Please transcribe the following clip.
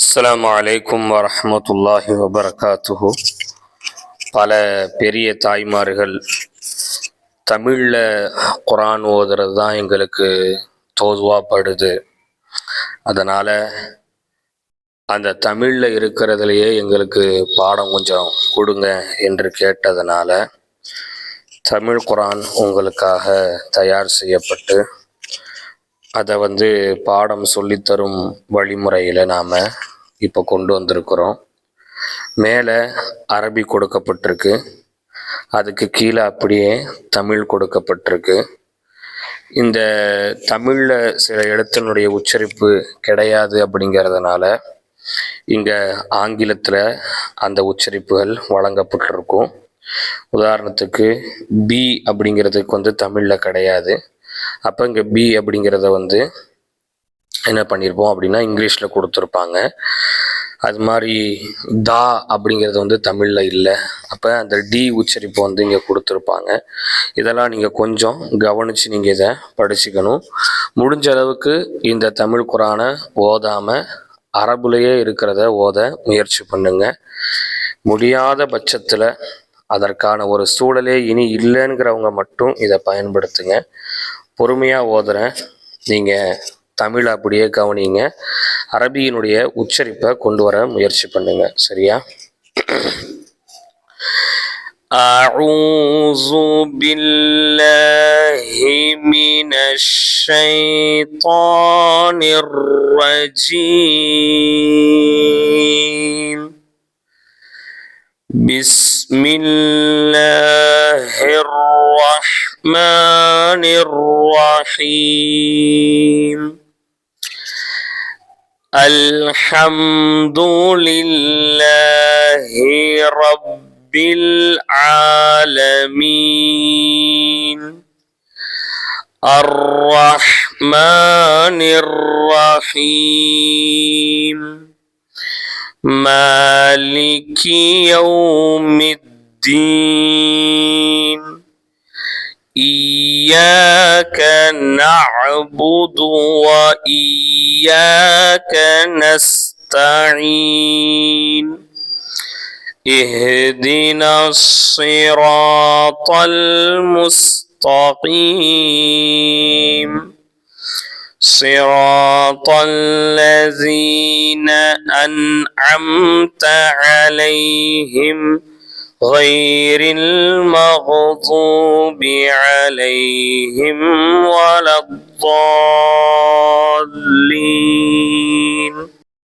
அஸ்ஸலாமு அலைக்கும் வரஹ்மத்துல்லாஹி வபரகாத்துஹு. பல பெரிய தாய்மார்கள் தமிழில் குரான் ஓதுறது தான் எங்களுக்கு தோதுவாப்படுது. அதனால் அந்த தமிழில் இருக்கிறதுலையே எங்களுக்கு பாடம் கொஞ்சம் கொடுங்க என்று கேட்டதனால தமிழ் குரான் உங்களுக்காக தயார் செய்யப்பட்டு அதை பாடம் சொல்லித்தரும் வழிமுறையில் நாம் இப்போ கொண்டு வந்திருக்கிறோம். மேலே அரபி கொடுக்கப்பட்டிருக்கு, அதுக்கு கீழே அப்படியே தமிழ் கொடுக்கப்பட்டிருக்கு. இந்த தமிழில் சில எழுத்தினுடைய உச்சரிப்பு கிடையாது அப்படிங்கிறதுனால இங்கே ஆங்கிலத்தில் அந்த உச்சரிப்புகள் வழங்கப்பட்டிருக்கும். உதாரணத்துக்கு பி அப்படிங்கிறதுக்கு தமிழில் கிடையாது. அப்போ இங்கே பி அப்படிங்கிறத என்ன பண்ணியிருப்போம் அப்படின்னா இங்கிலீஷில் கொடுத்துருப்பாங்க. அது மாதிரி தா அப்படிங்கிறது தமிழில் இல்லை. அப்போ அந்த டி உச்சரிப்பு இங்கே கொடுத்துருப்பாங்க. இதெல்லாம் நீங்கள் கொஞ்சம் கவனித்து நீங்கள் இதை படிச்சுக்கணும். முடிஞ்ச அளவுக்கு இந்த தமிழ் குரானை ஓதாமல் அரபுலேயே இருக்கிறத ஓத முயற்சி பண்ணுங்க. முடியாத பட்சத்தில் அதற்கான ஒரு சூழலே இனி இல்லைங்கிறவங்க மட்டும் இதை பயன்படுத்துங்க. பொறுமையாக ஓதுறேன், நீங்கள் தமிழ் அப்படியே கவனிங்க, அரபியினுடைய உச்சரிப்பை கொண்டு வர முயற்சி பண்ணுங்க. சரியா? அஊஸு பில்லாஹி மினஷ் ஷைத்தானிர் ரஜீம். பிஸ்மில்லாஹிர் ரஹ்மானிர் ரஹீம். அல்ஹம்துலில்லாஹி ரப்பில் ஆலமீன். அர்-ரஹ்மானிர் ரஹீம். மாலிகி யௌமித்தீன். إياك نعبد وإياك نستعين. اهدنا الصراط المستقيم. صراط الذين أنعمت عليهم غير المغضوب عليهم ولا الضالين.